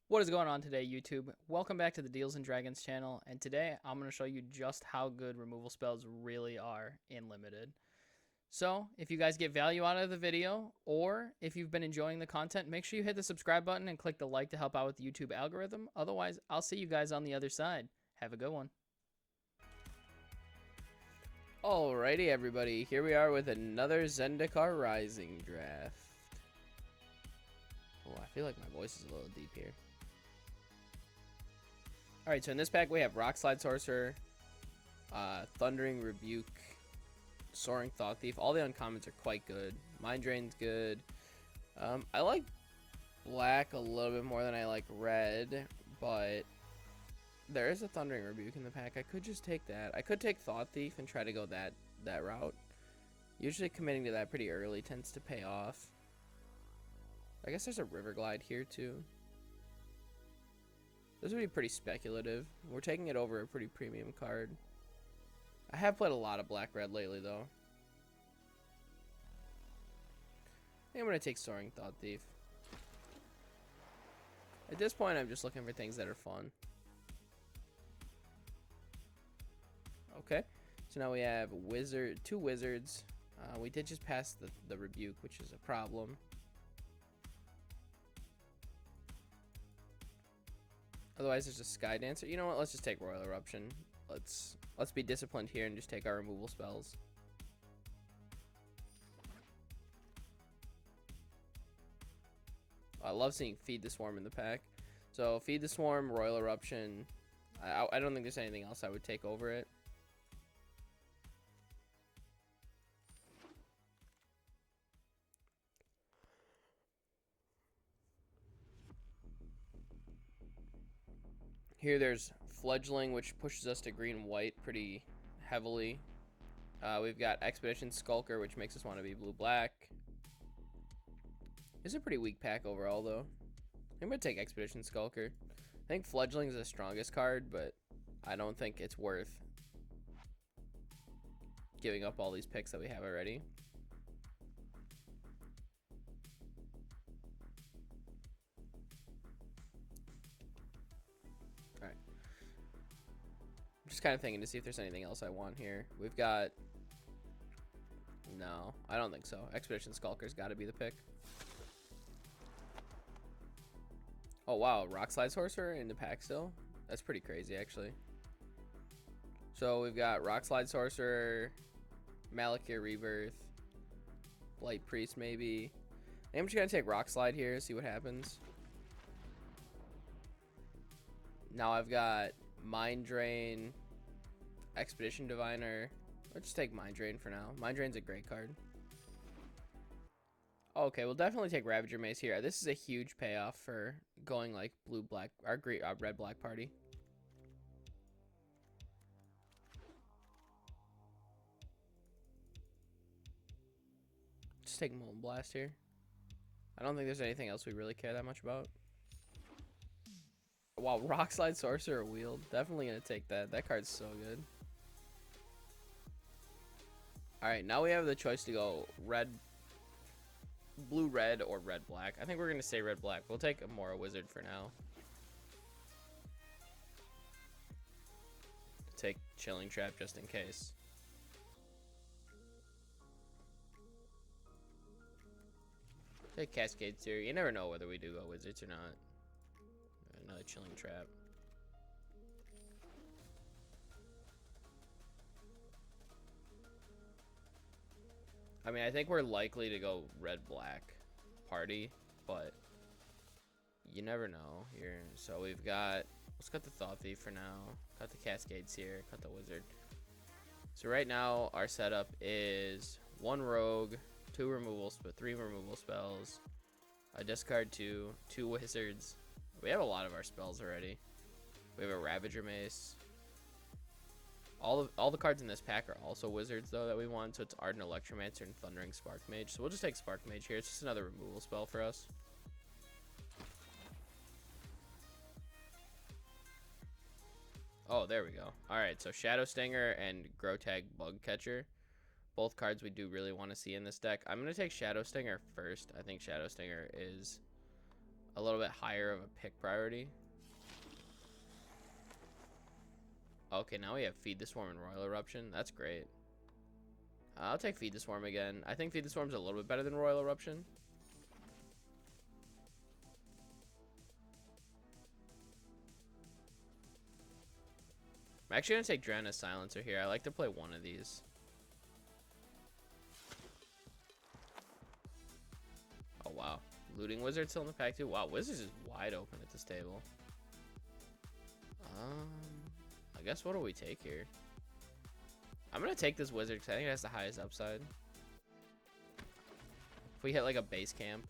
What is going on today, YouTube? Welcome back to the Deals and Dragons channel, and today I'm going to show you just how good removal spells really are in Limited. So, if you guys get value out of the video, or if you've been enjoying the content, make sure you hit the subscribe button and click the like to help out with the YouTube algorithm. Otherwise, I'll see you guys on the other side. Have a good one. Alrighty, everybody. Here we are with another Zendikar Rising Draft. Oh, I feel like my voice is a little deep here. Alright, so in this pack we have Rock Slide Sorcerer, Thundering Rebuke, Soaring Thought Thief. All the uncommons are quite good. Mind Drain's good. I like black a little bit more than I like red, but there is a Thundering Rebuke in the pack. I could just take that. I could take Thought Thief and try to go that route. Usually committing to that pretty early tends to pay off. I guess there's a River Glide here too. This would be pretty speculative. We're taking it over a pretty premium card. I have played a lot of black-red lately, though. I think I'm going to take Soaring Thought Thief. At this point, I'm just looking for things that are fun. Okay, so now we have two wizards. We did just pass the rebuke, which is a problem. Otherwise, there's a Sky Dancer. You know what? Let's just take Royal Eruption. Let's be disciplined here and just take our removal spells. I love seeing Feed the Swarm in the pack. So Feed the Swarm, Royal Eruption. I don't think there's anything else I would take over it. Here there's Fledgling, which pushes us to green-white pretty heavily. We've got Expedition Skulker, which makes us want to be blue-black. It's a pretty weak pack overall, though. I'm going to take Expedition Skulker. I think Fledgling is the strongest card, but I don't think it's worth giving up all these picks that we have already. Just kind of thinking to see if there's anything else I want here. We've got... No, I don't think so. Expedition Skulker's got to be the pick. Oh, wow. Rock Slide Sorcerer in the pack still? That's pretty crazy, actually. So we've got Rock Slide Sorcerer, Malakir Rebirth, Blight Priest maybe. I'm just going to take Rock Slide here, see what happens. Now I've got Mind Drain, Expedition Diviner. Let's just take Mind Drain for now. Mind Drain's a great card. Okay, we'll definitely take Ravager Mace here. This is a huge payoff for going like blue-black, our red-black party. Just take Molten Blast here. I don't think there's anything else we really care that much about. Wow, Rock Slide Sorcerer Wield. Definitely gonna take that. That card's so good. Alright, now we have the choice to go blue-red or red-black. I think we're gonna say red-black. We'll take a Mora Wizard for now. Take Chilling Trap just in case. Take Cascade Seer. You never know whether we do go wizards or not. Another Chilling Trap. I mean, I think we're likely to go red-black party, but you never know here. So we've got, let's cut the Thought Thief for now. Cut the Cascade Seer, cut the Wizard. So right now our setup is one Rogue, three removal spells, a discard two Wizards. We have a lot of our spells already. We have a Ravager Mace. All the cards in this pack are also wizards though that we want, so it's Ardent Electromancer and Thundering Spark Mage. So we'll just take Spark Mage here. It's just another removal spell for us. Oh, there we go. Alright, so Shadow Stinger and Grotag Bug Catcher. Both cards we do really want to see in this deck. I'm going to take Shadow Stinger first. I think Shadow Stinger is a little bit higher of a pick priority. Okay, now we have Feed the Swarm and Royal Eruption. That's great. I'll take Feed the Swarm again. I think Feed the Swarm's a little bit better than Royal Eruption. I'm actually going to take Drowning Silencer here. I like to play one of these. Oh, wow. Looting Wizard still in the pack, too. Wow, Wizards is wide open at this table. I guess what do we take here? I'm going to take this Wizard because I think it has the highest upside. If we hit like a base camp.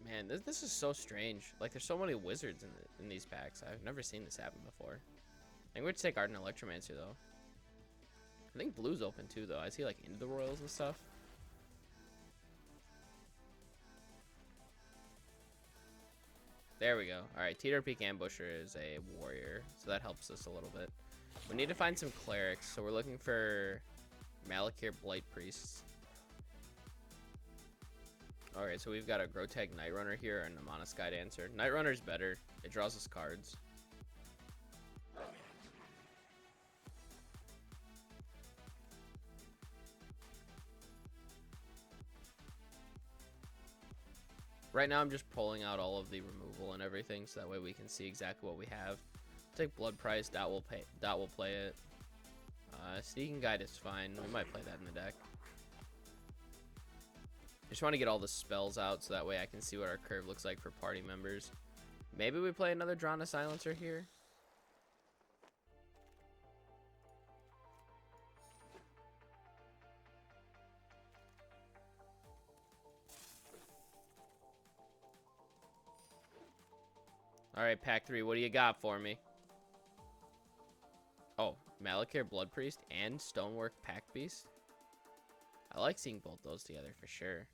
Man, this is so strange. Like, there's so many Wizards in these packs. I've never seen this happen before. I think we're to take Ardent Electromancer, though. I think Blue's open, too, though. I see, like, into the Royals and stuff. There we go. Alright, Teeter Peak Ambusher is a warrior, so that helps us a little bit. We need to find some clerics, so we're looking for Malakir Blight Priests. Alright, so we've got a Grotag Night Runner here and a Mana Sky Dancer. Night Runner's better. It draws us cards. Right now I'm just pulling out all of the removal and everything so that way we can see exactly what we have. Take Blood Price, Dot will play it. Sneaking Guide is fine. We might play that in the deck. I just want to get all the spells out so that way I can see what our curve looks like for party members. Maybe we play another Drana Silencer here. Alright, pack 3, what do you got for me? Oh, Malakir Blood Priest and Stonework Pack Beast? I like seeing both those together for sure.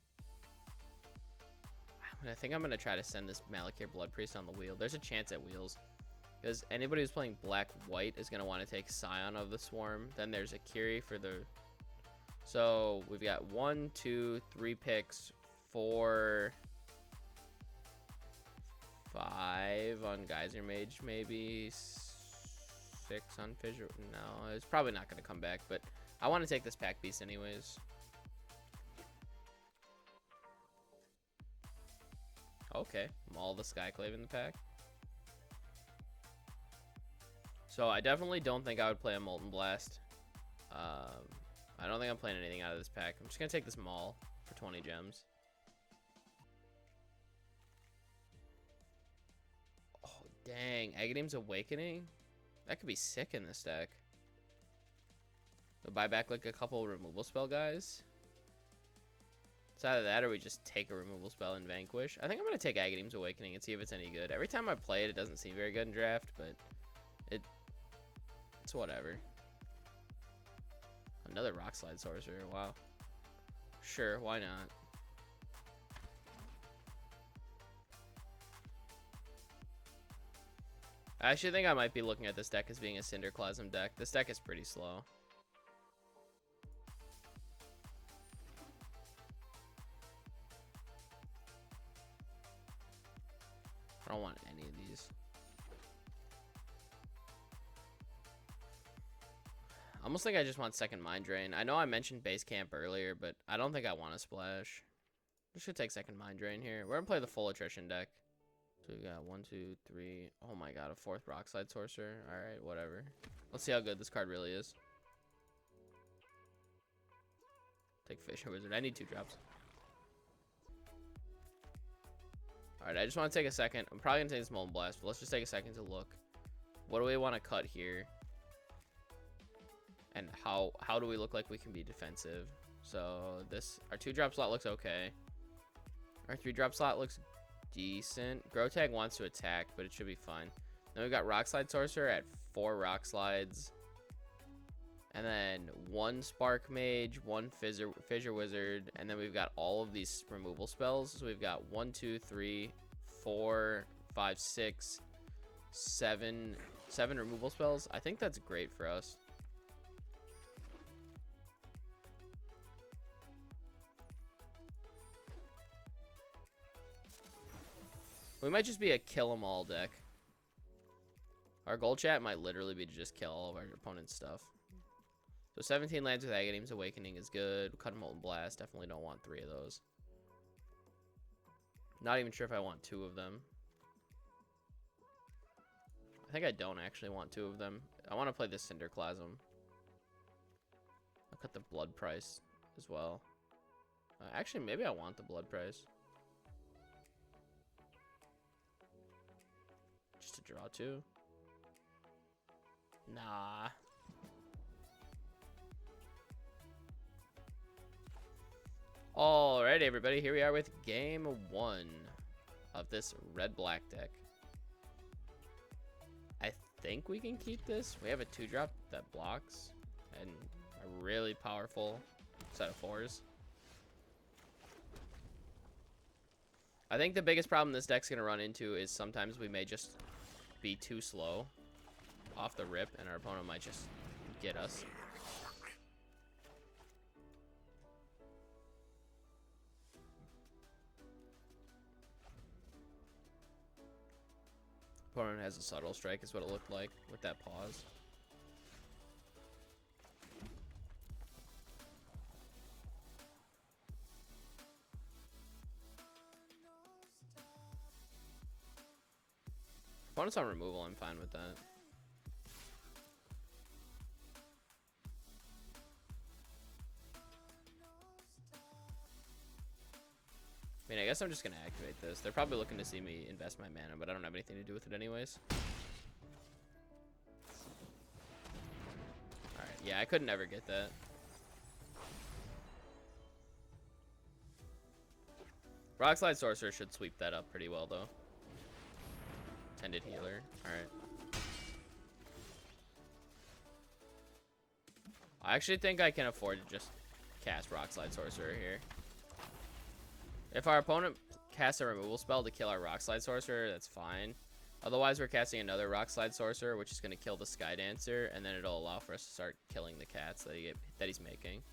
I think I'm going to try to send this Malakir Blood Priest on the wheel. There's a chance at wheels. Because anybody who's playing black-white is going to want to take Scion of the Swarm. Then there's a Kiri for the... So, we've got 1, 2, 3 picks, 4... 5 on Geyser Mage, maybe 6 on Fissure. No, it's probably not going to come back, but I want to take this Pack Beast anyways. Okay, Maul the Skyclave in the pack. So I definitely don't think I would play a Molten Blast. I don't think I'm playing anything out of this pack. I'm just going to take this Maul for 20 gems. Dang, Aghanim's Awakening? That could be sick in this deck. We'll buy back like a couple removal spell guys. It's either that or we just take a removal spell and Vanquish. I think I'm going to take Aghanim's Awakening and see if it's any good. Every time I play it, it doesn't seem very good in draft, but it's whatever. Another Rock Slide Sorcerer, wow. Sure, why not? I actually think I might be looking at this deck as being a Cinderclasm deck. This deck is pretty slow. I don't want any of these. I almost think I just want second Mind Drain. I know I mentioned base camp earlier, but I don't think I want to splash. I should take second Mind Drain here. We're going to play the full attrition deck. So we got 1, 2, 3. Oh my god, a 4th Rock Slide Sorcerer. Alright, whatever. Let's see how good this card really is. Take Fissure Wizard. I need 2 drops. Alright, I just want to take a second. I'm probably going to take this Molten Blast, but let's just take a second to look. What do we want to cut here? And how do we look like we can be defensive? So this, our 2-drop slot looks okay. Our 3-drop slot looks decent. Grotag wants to attack, but it should be fine. Then we've got Rock Slide Sorcerer at 4 Rock Slides. And then 1 Spark Mage, 1 Fissure Wizard, and then we've got all of these removal spells. So we've got 1, 2, 3, 4, 5, 6, 7 removal spells. I think that's great for us. We might just be a kill 'em all deck. Our goal chat might literally be to just kill all of our opponent's stuff. So 17 lands with Agadeem's Awakening is good. Cut Molten Blast. Definitely don't want 3 of those. Not even sure if I want 2 of them. I think I don't actually want 2 of them. I want to play the Cinderclasm. I'll cut the Blood Price as well. Actually, maybe I want the Blood Price. Just to draw 2. Nah. Alright, everybody. Here we are with game 1 of this red-black deck. I think we can keep this. We have a 2-drop that blocks and a really powerful set of 4s. I think the biggest problem this deck's going to run into is sometimes we may just be too slow off the rip, and our opponent might just get us. Opponent has a subtle strike is what it looked like with that pause. Opponent's on removal, I'm fine with that. I mean, I guess I'm just going to activate this. They're probably looking to see me invest my mana, but I don't have anything to do with it anyways. Alright, yeah, I could never get that. Rockslide Sorcerer should sweep that up pretty well, though. Tended Healer. Alright. I actually think I can afford to just cast Rockslide Sorcerer here. If our opponent casts a removal spell to kill our Rockslide Sorcerer, that's fine. Otherwise, we're casting another Rockslide Sorcerer, which is going to kill the Sky Dancer, and then it'll allow for us to start killing the cats that he's making.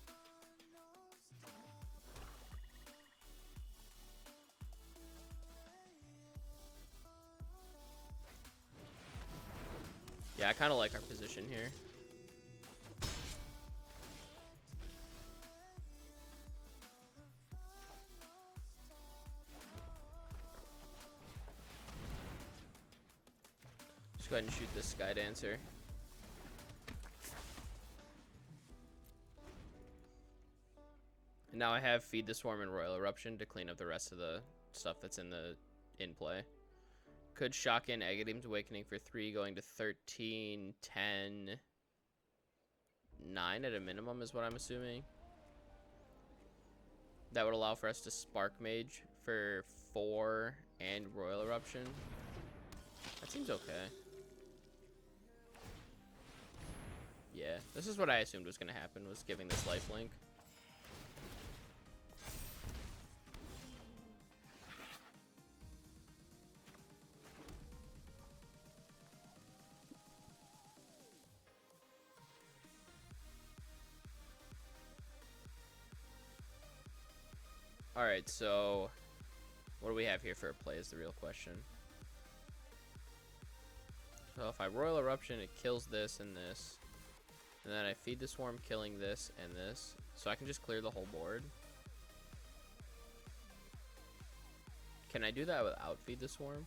Yeah, I kind of like our position here. Go ahead and shoot this Sky Dancer. And now I have Feed the Swarm and Royal Eruption to clean up the rest of the stuff that's in play. Could shock in Agadeem's Awakening for 3, going to 13, 10, 9 at a minimum is what I'm assuming. That would allow for us to Spark Mage for 4 and Royal Eruption. That seems okay. Yeah, this is what I assumed was going to happen, was giving this lifelink. Alright, so what do we have here for a play is the real question. So if I Royal Eruption, it kills this and this. And then I Feed the Swarm, killing this and this. So I can just clear the whole board. Can I do that without Feed the Swarm?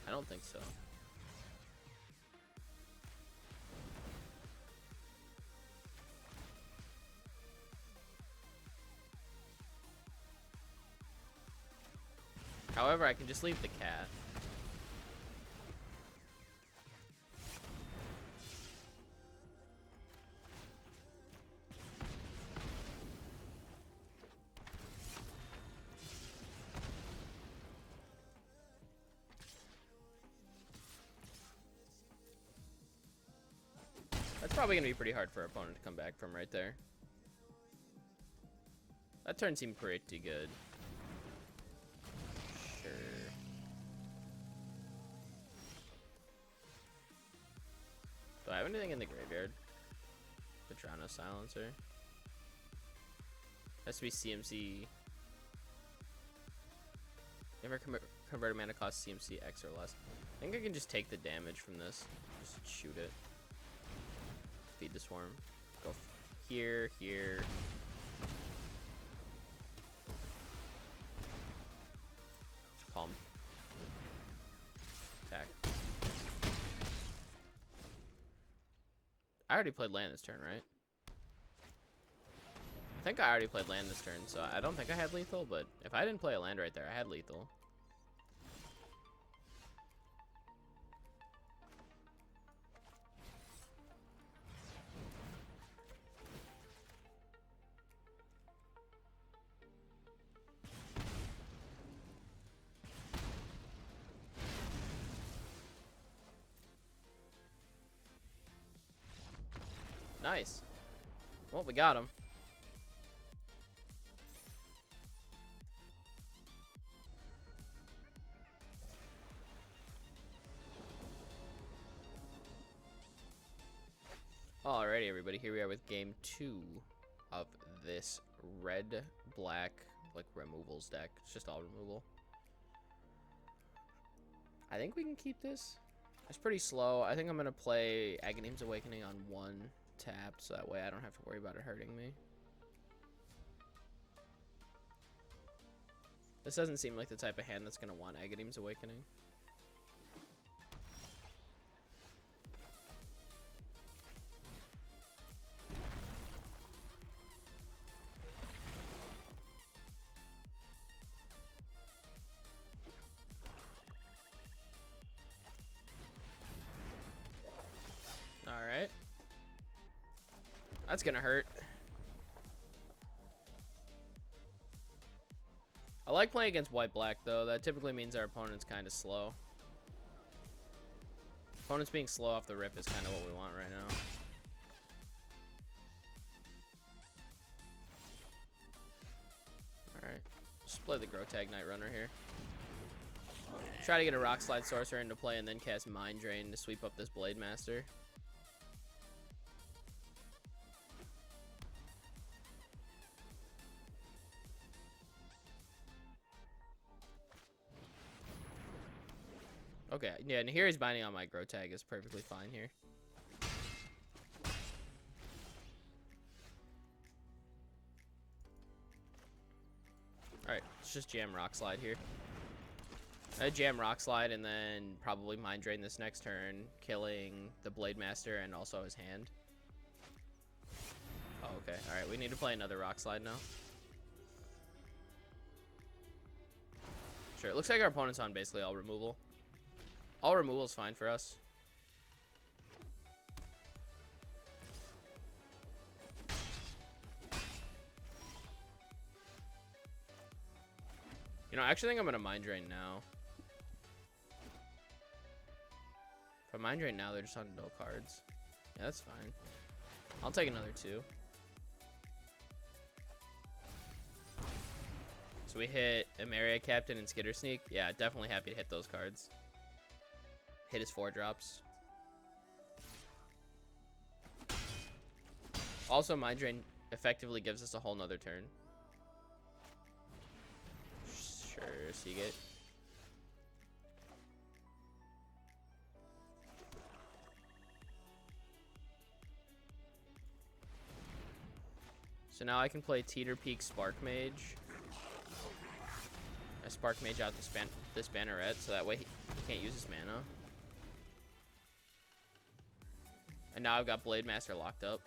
I don't think so. However, I can just leave the cat. That's probably going to be pretty hard for our opponent to come back from right there. That turn seemed pretty good. Sure. Do I have anything in the graveyard? Patrano Silencer. Has to be CMC Never convert a mana cost CMC X or less. I think I can just take the damage from this. Just shoot it. Feed the swarm. Go here, here. Palm. Attack. I already played land this turn, right? I think I already played land this turn, so I don't think I had lethal, but if I didn't play a land right there, I had lethal. Nice. Well, we got him. Alrighty, everybody. Here we are with game 2 of this red-black, like, removals deck. It's just all removal. I think we can keep this. It's pretty slow. I think I'm going to play Aghanim's Awakening on 1 tap, so that way I don't have to worry about it hurting me. This doesn't seem like the type of hand that's going to want Aghanim's Awakening. Alright. That's gonna hurt. I like playing against white-black, though. That typically means our opponent's kind of slow. Opponents being slow off the rip is kind of what we want right now. Alright. Just play the Grotag Night Runner here. Try to get a Rock Slide Sorcerer into play and then cast Mind Drain to sweep up this Blade Master. Okay, yeah, and here he's binding on my Grotag is perfectly fine here. Alright, let's just jam Rock Slide here. I jam Rock Slide and then probably Mind Drain this next turn, killing the Blade Master and also his hand. Oh, okay. Alright, we need to play another Rock Slide now. Sure, it looks like our opponent's on basically all removal. All removal is fine for us. You know, I actually think I'm going to Mind Drain now. If I Mind Drain now, they're just on no cards. Yeah, that's fine. I'll take another 2. So we hit Emeria Captain and Skitter Sneak. Yeah, definitely happy to hit those cards. Hit his 4-drops. Also, Mind Drain effectively gives us a whole nother turn. Sure, Seagate. So now I can play Teeter Peak Spark Mage. I Spark Mage out this Banneret, so that way he can't use his mana. And now I've got Blade Master locked up.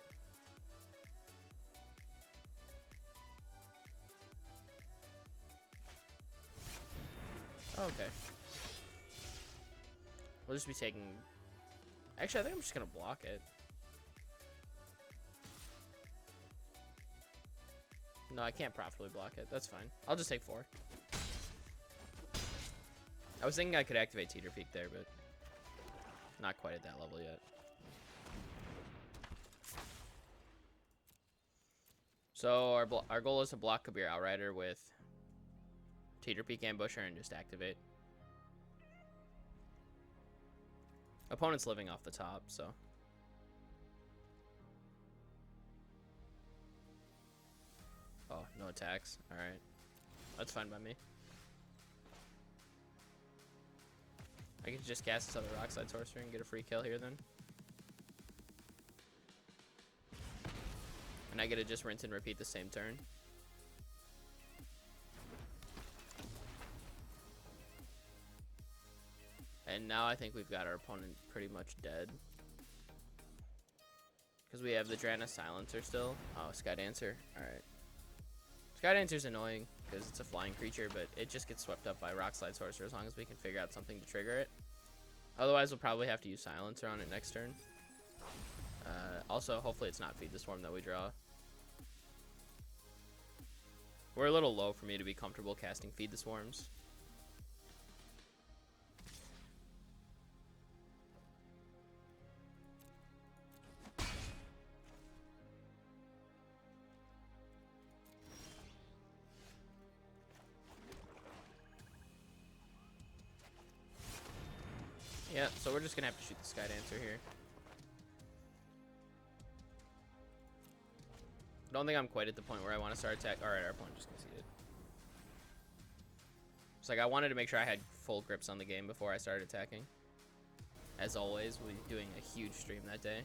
Oh, okay. We'll just be taking... Actually, I think I'm just going to block it. No, I can't profitably block it. That's fine. I'll just take 4. I was thinking I could activate Teeter Peak there, but not quite at that level yet. So our goal is to block Kabir Outrider with Teeter Peak Ambusher and just activate. Opponent's living off the top, so. Oh, no attacks. Alright. That's fine by me. I could just cast this other Rockslide Sorcerer and get a free kill here then. And I get to just rinse and repeat the same turn. And now I think we've got our opponent pretty much dead. Because we have the Drana Silencer still. Oh, Skydancer. Alright. Skydancer's annoying because it's a flying creature, but it just gets swept up by Rockslide Sorcerer as long as we can figure out something to trigger it. Otherwise, we'll probably have to use Silencer on it next turn. Also, hopefully it's not Feed the Swarm that we draw. We're a little low for me to be comfortable casting Feed the Swarms. Yeah, so we're just gonna have to shoot the Skydancer here. I don't think I'm quite at the point where I want to start attack. Alright, our opponent just conceded. It's like I wanted to make sure I had full grips on the game before I started attacking. As always, we'll be doing a huge stream that day.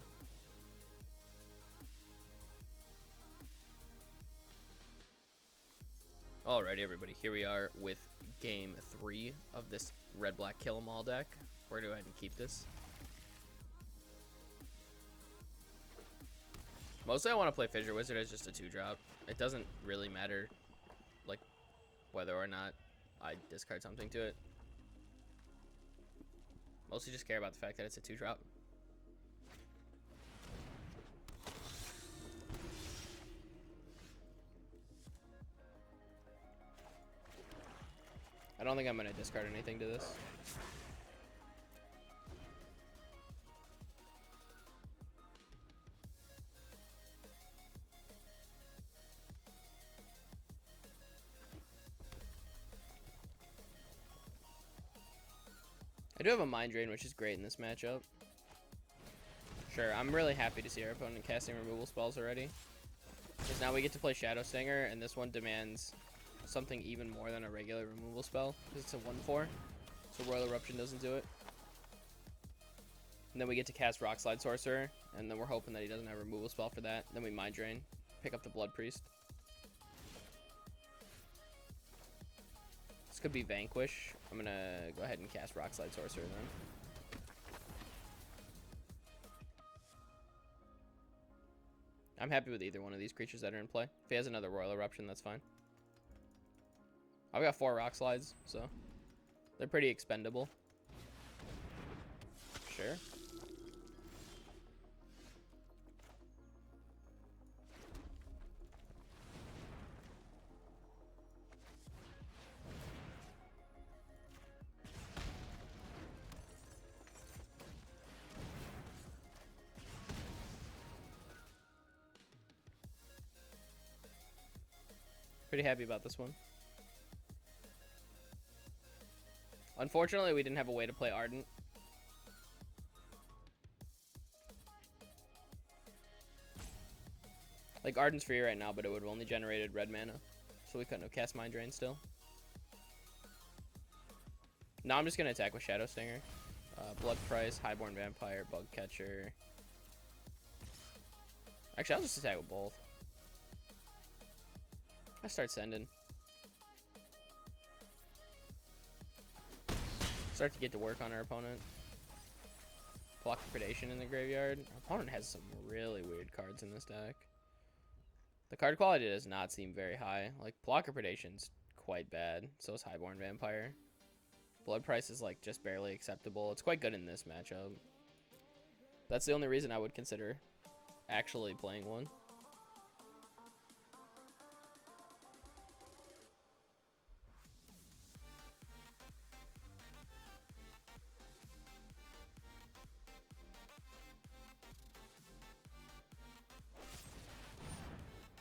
Alrighty, everybody, here we are with game 3 of this red-black kill 'em all deck. We're gonna go ahead and keep this. Mostly I want to play Fissure Wizard as just a 2-drop. It doesn't really matter, like, whether or not I discard something to it. Mostly just care about the fact that it's a 2-drop. I don't think I'm going to discard anything to this. I do have a Mind Drain, which is great in this matchup. Sure, I'm really happy to see our opponent casting removal spells already. Because now we get to play Shadow Stinger, and this one demands something even more than a regular removal spell. Because it's a 1/4, so Royal Eruption doesn't do it. And then we get to cast Rockslide Sorcerer, and then we're hoping that he doesn't have a removal spell for that. Then we Mind Drain, pick up the Blood Priest. This could be Vanquish. I'm gonna go ahead and cast Rockslide Sorcerer then. I'm happy with either one of these creatures that are in play. If he has another Royal Eruption, that's fine. I've got 4 Rock Slides, so they're pretty expendable. Sure. Pretty happy about this one. Unfortunately, we didn't have a way to play Ardent. Like, Ardent's free right now, but it would have only generated red mana. So we couldn't have cast Mind Drain still. Now I'm just going to attack with Shadow Stinger. Blood Price, Highborn Vampire, Bug Catcher. Actually, I'll just attack with both. I start sending. Start to get to work on our opponent. Block Predation in the graveyard. Our opponent has some really weird cards in this deck. The card quality does not seem very high. Like, Blocker Predation's quite bad. So is Highborn Vampire. Blood Price is, like, just barely acceptable. It's quite good in this matchup. That's the only reason I would consider actually playing one.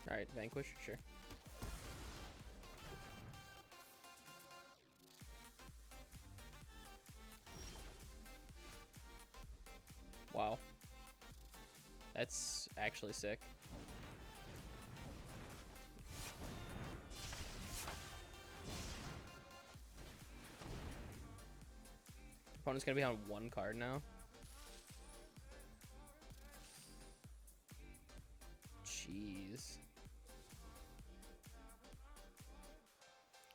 Alright, Vanquish, sure. Wow. That's actually sick. Opponent's gonna be on 1 card now. Jeez.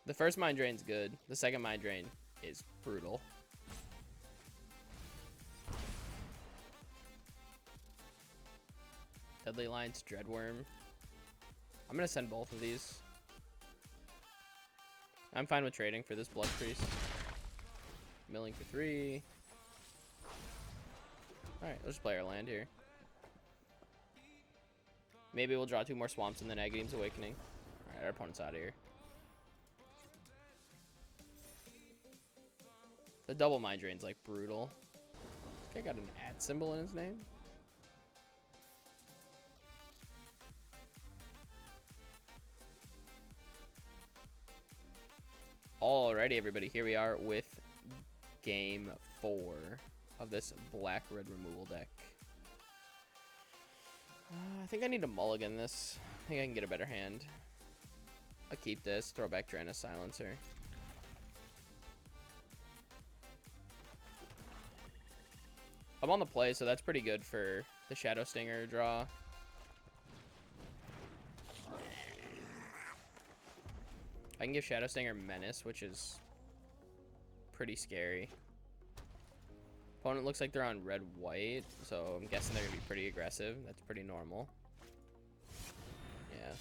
The first Mind Drain's good. The second Mind Drain is brutal. Deadly Alliance, Dreadworm. I'm gonna send both of these. I'm fine with trading for this Blood Priest. Milling for 3. Alright, let's just play our land here. Maybe we'll draw 2 more Swamps and then Agadeem's Awakening. Alright, our opponent's out of here. The double Mind Drain's like brutal. This guy got an @ symbol in his name. Alrighty, everybody, here we are with game 4 of this black-red removal deck. I think I need to mulligan this. I think I can get a better hand. I'll keep this, throw back Draenei Silencer. I'm on the play, so that's pretty good for the Shadow Stinger draw. I can give Shadow Stinger Menace, which is pretty scary. Opponent looks like they're on red-white, so I'm guessing they're going to be pretty aggressive. That's pretty normal. Yeah.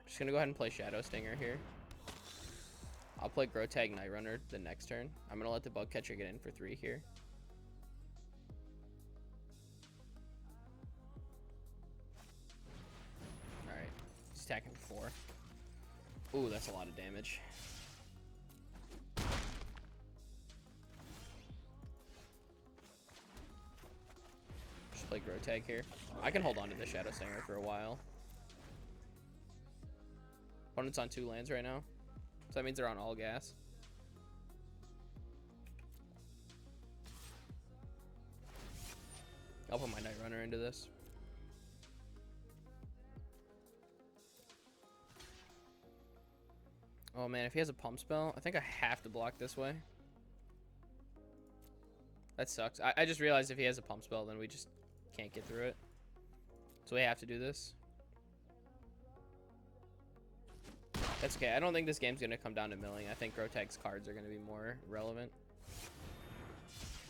Just going to go ahead and play Shadow Stinger here. I'll play Grotag Night Runner the next turn. I'm going to let the Bug Catcher get in for 3 here. Alright. He's attacking for 4. Ooh, that's a lot of damage. Just play Grotag here. I can hold on to the Shadow Stinger for a while. Opponent's on 2 lands right now. So that means they're on all gas. I'll put my Night Runner into this. Oh man, if he has a pump spell, I think I have to block this way. That sucks. I just realized if he has a pump spell, then we just can't get through it. So we have to do this. That's okay. I don't think this game's going to come down to milling. I think Grotag's cards are going to be more relevant.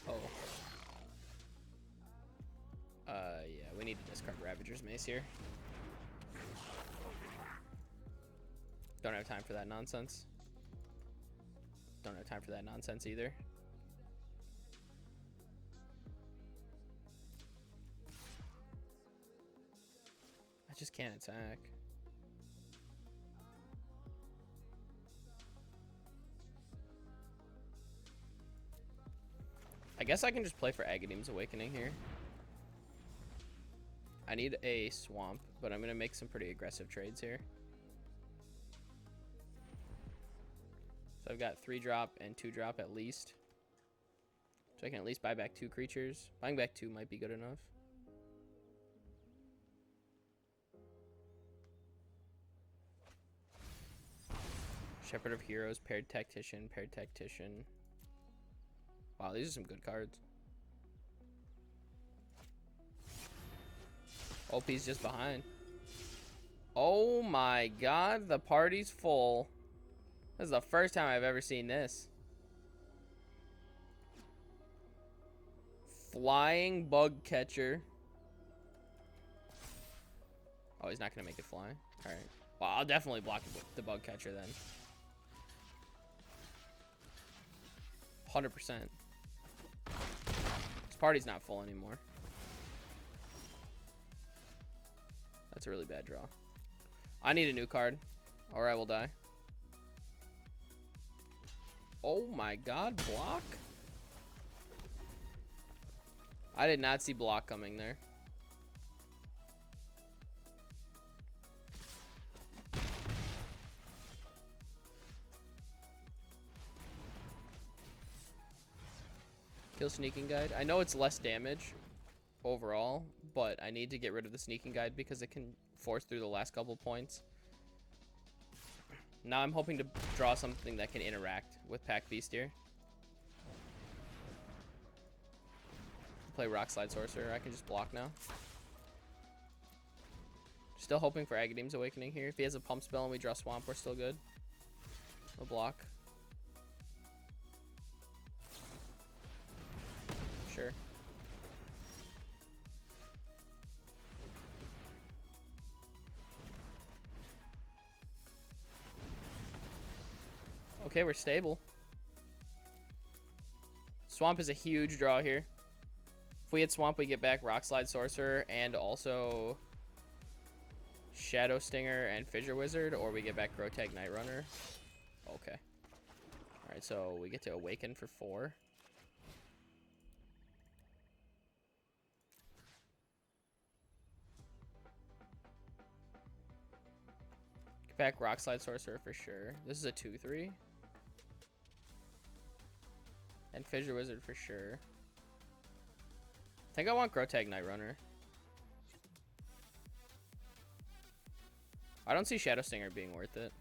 Oh. Yeah, we need to discard Ravager's Mace here. Don't have time for that nonsense. Don't have time for that nonsense either. I just can't attack. I guess I can just play for Agadeem's Awakening here. I need a swamp, but I'm going to make some pretty aggressive trades here. So I've got 3-drop and 2-drop at least. So I can at least buy back 2 creatures. Buying back 2 might be good enough. Shepherd of Heroes, paired Tactician, paired Tactician. Wow, these are some good cards. OP's just behind. Oh my god, the party's full. This is the first time I've ever seen this. Flying Bug Catcher. Oh, he's not going to make it fly. Alright. Well, I'll definitely block the Bug Catcher then. 100%. This party's not full anymore. That's a really bad draw. I need a new card, or I will die. Oh my god, block? I did not see block coming there. Kill Sneaking Guide. I know it's less damage overall, but I need to get rid of the Sneaking Guide because it can force through the last couple points. Now I'm hoping to draw something that can interact with Pack Beast here. Play Rock Slide Sorcerer. I can just block now. Still hoping for Agadeem's Awakening here. If he has a pump spell and we draw Swamp, we're still good. We'll block. Sure. Okay, we're stable. Swamp is a huge draw here. If we hit Swamp, we get back Rock Slide Sorcerer and also Shadow Stinger and Fissure Wizard, or we get back Grotag Night Runner. Okay. Alright, so we get to Awaken for 4. Get back Rock Slide Sorcerer for sure. This is a 2/3. And Fissure Wizard for sure. I think I want Grotag Night Runner. I don't see Shadow Stinger being worth it.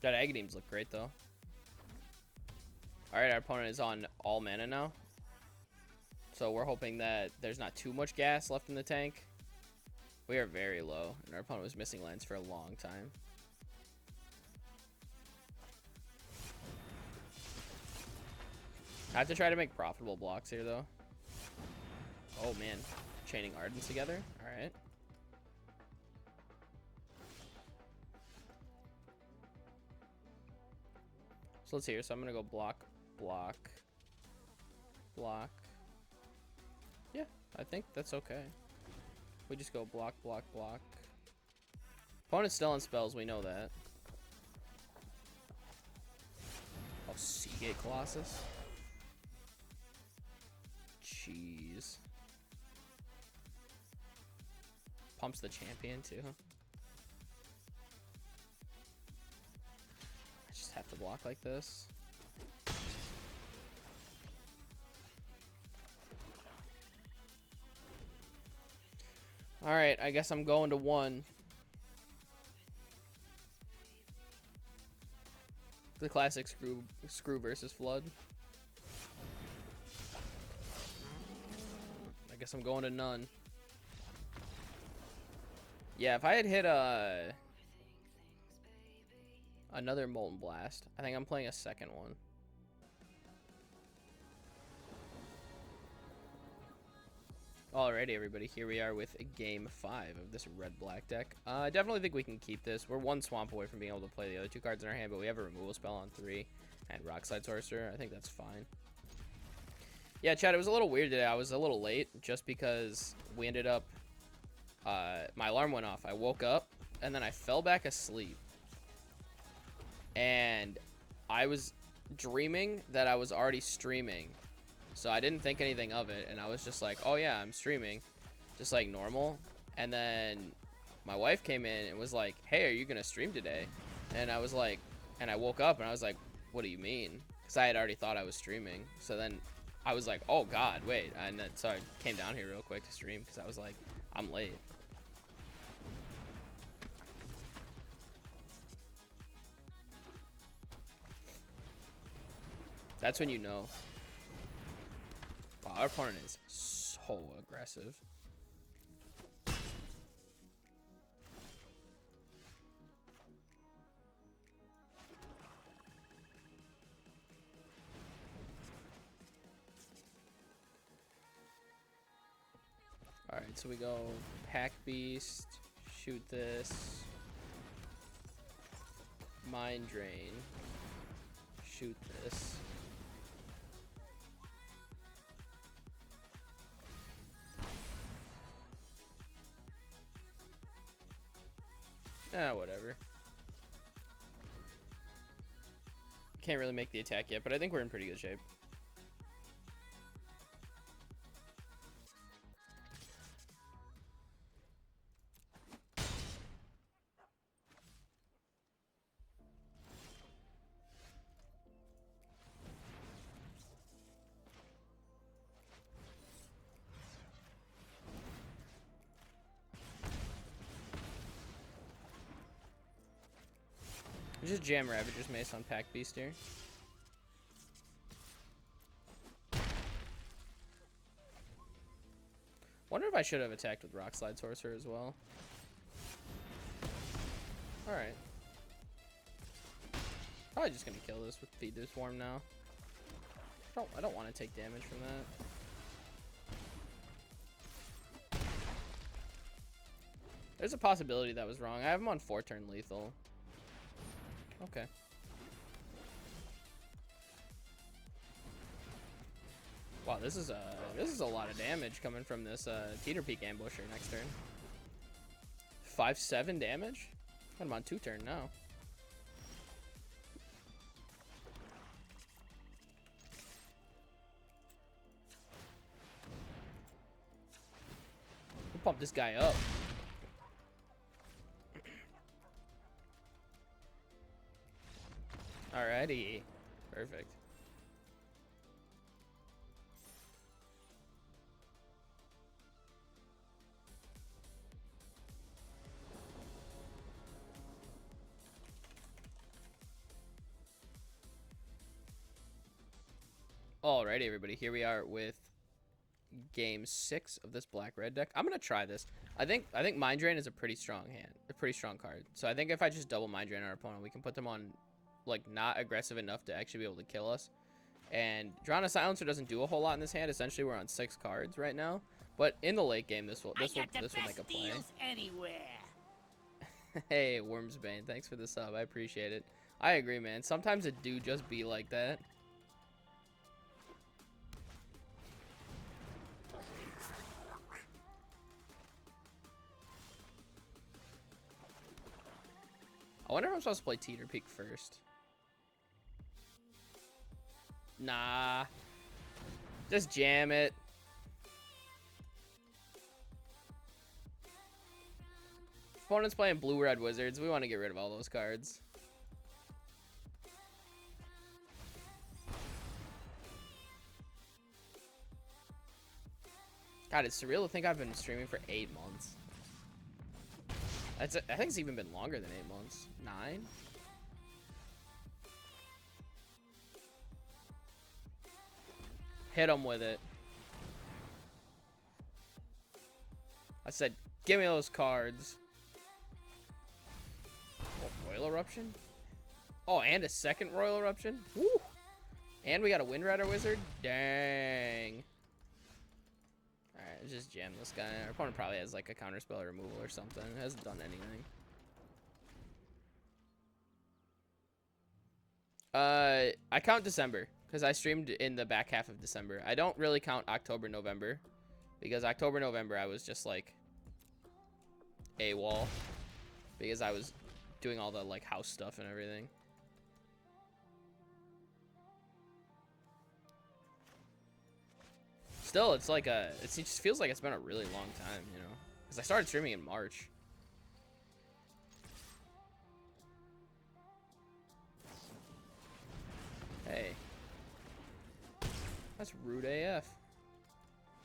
That Agadeems look great though. Alright, our opponent is on all mana now. So we're hoping that there's not too much gas left in the tank. We are very low, and our opponent was missing lands for a long time. I have to try to make profitable blocks here though. Oh man, chaining Ardents together. Alright. So let's see here. So I'm gonna go block, block, block. Yeah, I think that's okay. We just go block, block, block. Opponent's still on spells, we know that. Oh, Seagate Colossus. Jeez. Pumps the champion too. I just have to block like this. Alright, I guess I'm going to 1. The classic screw versus flood. I guess I'm going to none. Yeah, if I had hit another Molten Blast, I think I'm playing a second one. Alrighty, everybody, here we are with game 5 of this red-black deck. I definitely think we can keep this. We're 1 Swamp away from being able to play the other 2 cards in our hand, but we have a removal spell on 3 and Rock Slide Sorcerer. I think that's fine. Yeah, Chad, it was a little weird today. I was a little late just because we ended up... my alarm went off. I woke up, and then I fell back asleep. And I was dreaming that I was already streaming. So I didn't think anything of it, and I was just like, oh yeah, I'm streaming, just like normal. And then my wife came in and was like, hey, are you gonna stream today? And I was like, and I woke up and I was like, what do you mean? Because I had already thought I was streaming. So then I was like, oh god, wait. And then so I came down here real quick to stream because I was like, I'm late. That's when you know. Wow, our opponent is so aggressive. Alright, so we go Pack Beast, shoot this, Mind Drain, shoot this. Whatever. Can't really make the attack yet, but I think we're in pretty good shape. Just jam Ravager's Mace on Pack Beast here. Wonder if I should have attacked with Rock Slide Sorcerer as well. Alright. Probably just gonna kill this with Feed the Swarm now. I don't want to take damage from that. There's a possibility that was wrong. I have him on 4-turn lethal. Okay. Wow, this is a lot of damage coming from this Teeter Peak Ambusher next turn. 5-7 damage? I'm on 2-turn now. We'll pump this guy up. Alrighty. Perfect. Alrighty, everybody. Here we are with game 6 of this black-red deck. I'm gonna try this. I think Mind Drain is a pretty strong hand, a pretty strong card. So I think if I just double Mind Drain our opponent, we can put them on, like, not aggressive enough to actually be able to kill us. And Drana Silencer doesn't do a whole lot in this hand. Essentially, we're on 6 cards right now. But in the late game, this will make a play. Hey, Wormsbane, thanks for the sub. I appreciate it. I agree, man. Sometimes it do just be like that. I wonder if I'm supposed to play Teeter Peak first. Nah. Just jam it. Opponent's playing Blue-Red Wizards. We want to get rid of all those cards. God, it's surreal to think I've been streaming for 8 months. I think it's even been longer than 8 months. 9? Hit him with it. I said, give me those cards. Oh, Royal Eruption? Oh, and a second Royal Eruption? Woo! And we got a Wind Rider Wizard? Dang. Alright, let's just jam this guy. Our opponent probably has like a counterspell removal or something. It hasn't done anything. I count December because I streamed in the back half of December. I don't really count October, November because October, November I was just like AWOL because I was doing all the like house stuff and everything. Still, it's like it just feels like it's been a really long time, you know, because I started streaming in March. Hey, that's rude AF.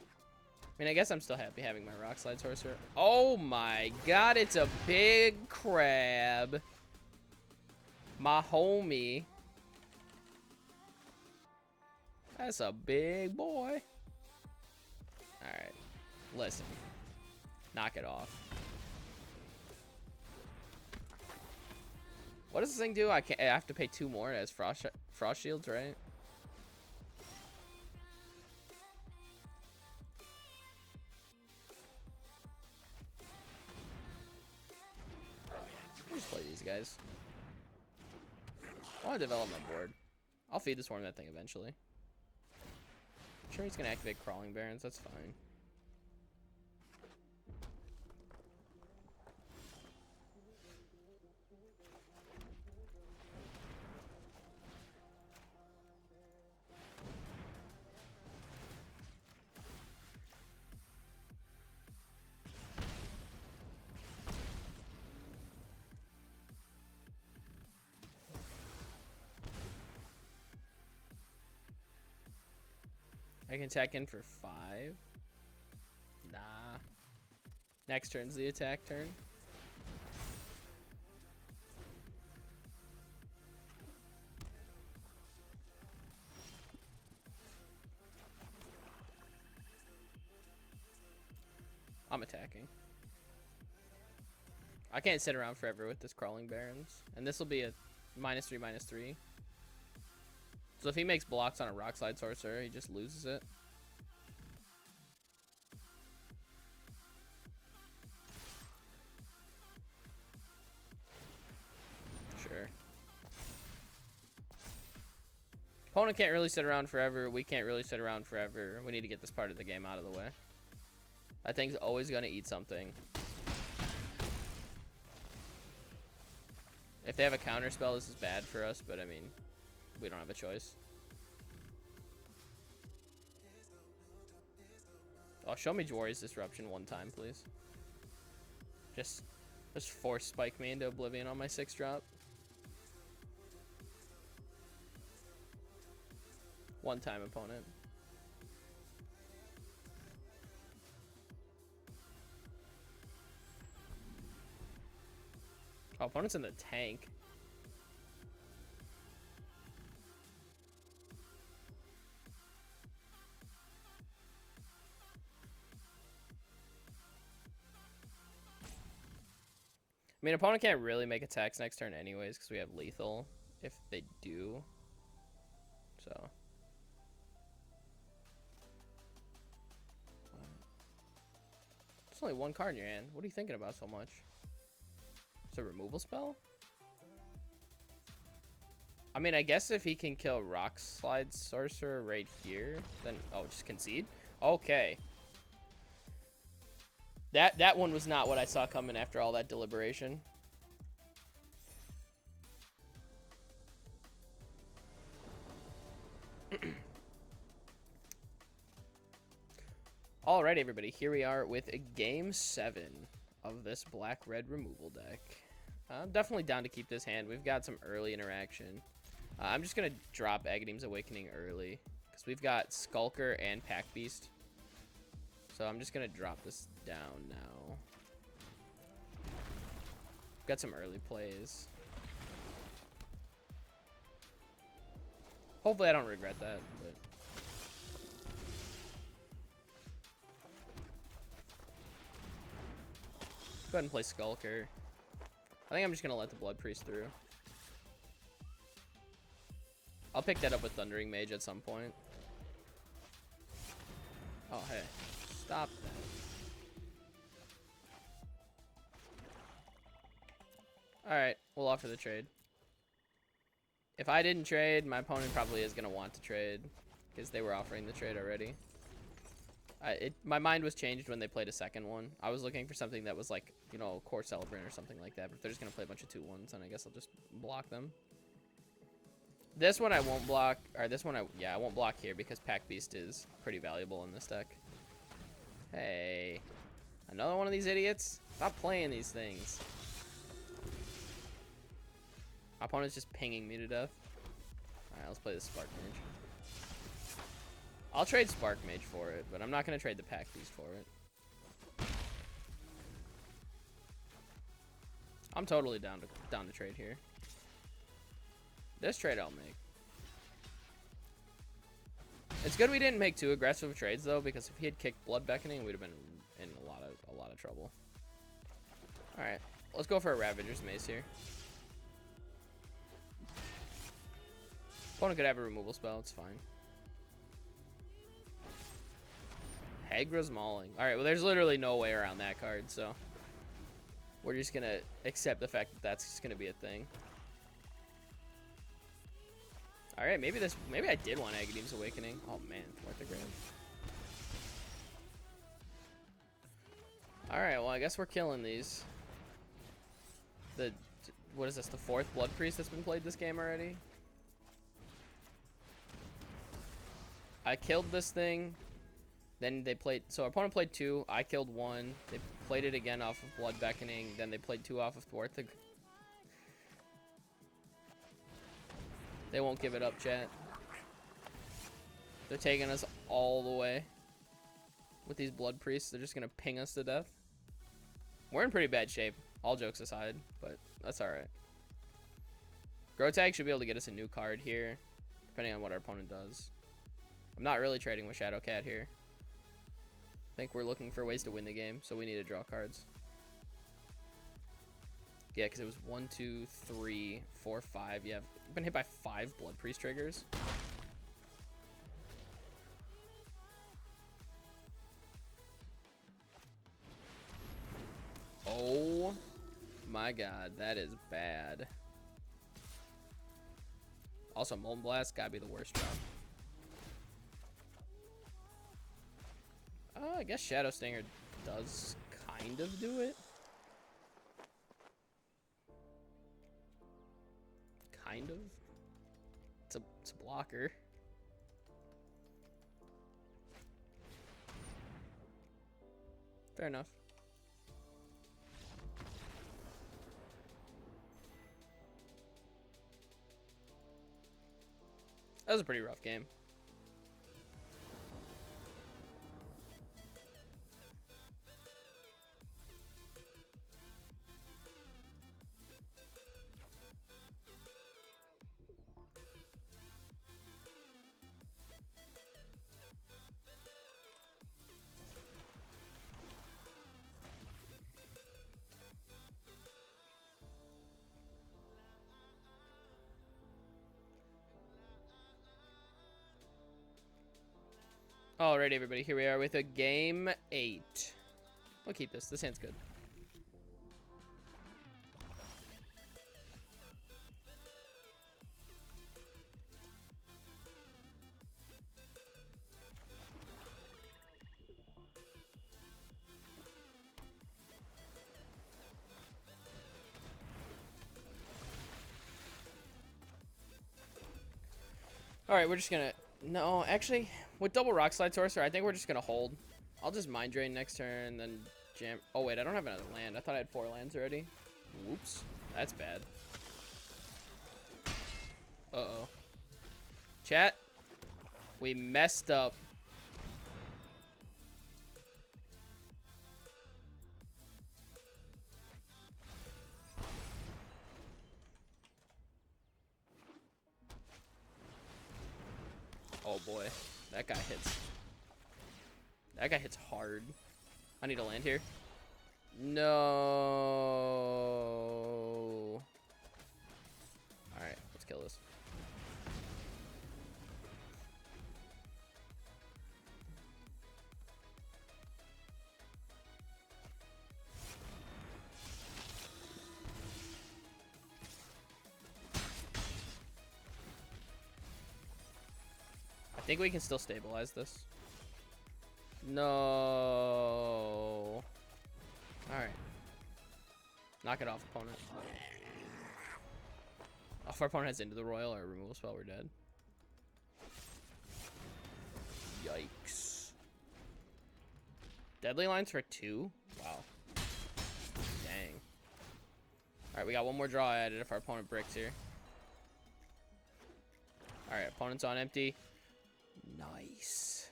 I mean, I guess I'm still happy having my Rock Slide Sorcerer. Oh my god, it's a big crab. My homie. That's a big boy. Alright. Listen. Knock it off. What does this thing do? I have to pay 2 more as Frost Shields, right? Just play these guys. I want to develop my board. I'll feed the swarm that thing eventually. I'm sure he's gonna activate Crawling Barrens. That's fine. I can attack in for 5. Nah. Next turn's the attack turn. I'm attacking. I can't sit around forever with this Crawling Barons. And this will be a -3/-3. So if he makes blocks on a Rock Slide Sorcerer, he just loses it. Sure. Opponent can't really sit around forever. We can't really sit around forever. We need to get this part of the game out of the way. That thing's always going to eat something. If they have a counter spell, this is bad for us, but I mean, we don't have a choice. Oh, show me Warrior's Disruption one time, please. Just force spike me into Oblivion on my 6-drop. One time, opponent. Oh, opponent's in the tank. I mean, opponent can't really make attacks next turn anyways because we have lethal if they do. So. It's only one card in your hand. What are you thinking about so much? It's a removal spell? I mean, I guess if he can kill Rock Slide Sorcerer right here, then... Oh, just concede? Okay. That one was not what I saw coming after all that deliberation. Alright, everybody. Here we are with Game 7 of this black-red removal deck. I'm definitely down to keep this hand. We've got some early interaction. I'm just going to drop Agadeem's Awakening early because we've got Skulker and Pack Beast. So I'm just going to drop this down now. Got some early plays. Hopefully I don't regret that, but... Go ahead and play Skulker. I think I'm just going to let the Blood Priest through. I'll pick that up with Thundering Mage at some point. Oh, hey. Stop that. Alright, we'll offer the trade. If I didn't trade, my opponent probably is going to want to trade because they were offering the trade already. My mind was changed when they played a second one. I was looking for something that was like, you know, Core Celebrant or something like that. But if they're just going to play a bunch of 2/1s, then I guess I'll just block them. This one I won't block. Or this one, I won't block here because Pack Beast is pretty valuable in this deck. Hey. Another one of these idiots? Stop playing these things. My opponent's just pinging me to death. Alright, let's play the Spark Mage. I'll trade Spark Mage for it, but I'm not going to trade the Pack Beast for it. I'm totally down to trade here. This trade I'll make. It's good we didn't make too aggressive trades though, because if he had kicked Blood Beckoning, we'd have been in a lot of trouble. All right, let's go for a Ravager's Mace here. Opponent could have a removal spell. It's fine. Hagra's Mauling. All right, well, there's literally no way around that card, so we're just gonna accept the fact that that's just gonna be a thing. All right, maybe I did want Agadeem's Awakening. Oh man, worth the grab. All right, well, I guess we're killing these. What is this? The 4th Blood Priest that's been played this game already. I killed this thing. Then they played, so our opponent played 2, I killed 1, they played it again off of Blood Beckoning, then they played 2 off of Thwarthig. They won't give it up, chat. They're taking us all the way. With these Blood Priests, they're just going to ping us to death. We're in pretty bad shape, all jokes aside, but that's alright. Grotag should be able to get us a new card here, depending on what our opponent does. I'm not really trading with Shadowcat here. think we're looking for ways to win the game, so we need to draw cards. Yeah, because it was 1, 2, 3, 4, 5. Yeah, I've been hit by 5 Blood Priest triggers. Oh my god, that is bad. Also, Molten Blast gotta be the worst drop. I guess Shadow Stinger does kind of do it. Kind of. It's a blocker. Fair enough. That was a pretty rough game. Alright, everybody, here we are with a game 8. We'll keep this. This hand's good. Alright, we're just gonna... No, actually, with double Rock Slide Sorcerer, I think we're just gonna hold. I'll just Mind Drain next turn, then jam... Oh, wait, I don't have another land. I thought I had 4 lands already. Whoops. That's bad. Uh-oh. Chat, we messed up. Oh boy, that guy hits. That guy hits hard. I need to land here. No. Alright, let's kill this. I think we can still stabilize this. No. Alright. Knock it off, opponent. Oh, if our opponent has Into the Royal or a removal spell, we're dead. Yikes. Deadly Lines for 2? Wow. Dang. Alright, we got one more draw added if our opponent bricks here. Alright, opponent's on empty. Nice.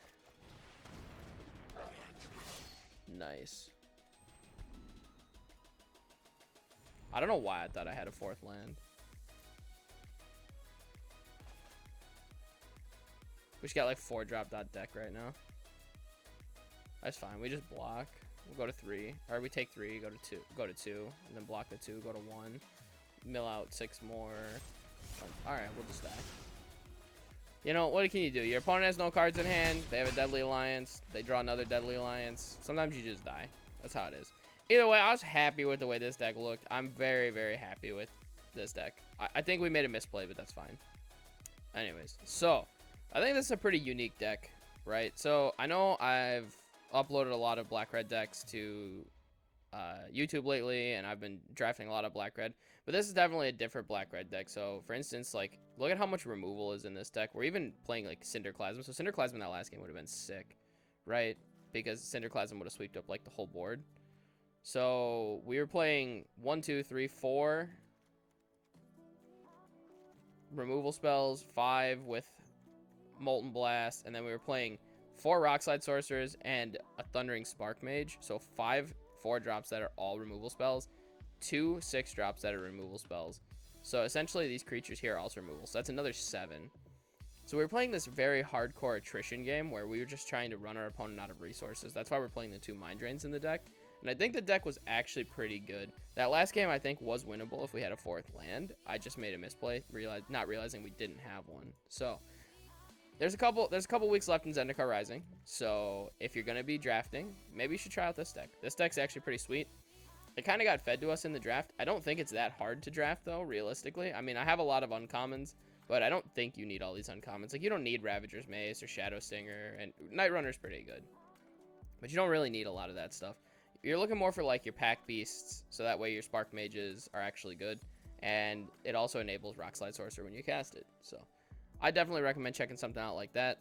Nice. I don't know why I thought I had a 4th land. We just got like 4 drop dot deck right now. That's fine. We just block. We'll go to 3. Or we take 3, go to 2, and then block the 2, go to 1. Mill out 6 more. Alright, we'll just die. You know, what can you do? Your opponent has no cards in hand. They have a Deadly Alliance. They draw another Deadly Alliance. Sometimes you just die. That's how it is. Either way, I was happy with the way this deck looked. I'm very, very happy with this deck. I think we made a misplay, but that's fine. Anyways, so I think this is a pretty unique deck, right? So I know I've uploaded a lot of black-red decks to YouTube lately, and I've been drafting a lot of black-red. But this is definitely a different black-red deck. So, for instance, like, look at how much removal is in this deck. We're even playing, like, Cinderclasm. So, Cinderclasm in that last game would have been sick, right? Because Cinderclasm would have swept up, like, the whole board. So, we were playing 1, 2, 3, 4 removal spells, 5 with Molten Blast, and then we were playing 4 Rockslide Sorcerers and a Thundering Spark Mage. So, 5 4-drops that are all removal spells. 2 6-drops that are removal spells. So essentially these creatures here are also removal. So that's another 7. So we were playing this very hardcore attrition game where we were just trying to run our opponent out of resources. That's why we're playing the 2 Mind Drains in the deck. And I think the deck was actually pretty good. That last game, I think, was winnable if we had a 4th land. I just made a misplay, not realizing we didn't have one. So there's a couple weeks left in Zendikar Rising. So if you're going to be drafting, maybe you should try out this deck. This deck's actually pretty sweet. It kind of got fed to us in the draft. I don't think it's that hard to draft, though, realistically. I mean, I have a lot of uncommons, but I don't think you need all these uncommons. Like, you don't need Ravager's Mace or Shadow Stinger, and Night Runner's pretty good. But you don't really need a lot of that stuff. You're looking more for, like, your Pack Beasts, so that way your Spark Mages are actually good. And it also enables Rock Slide Sorcerer when you cast it. So I definitely recommend checking something out like that.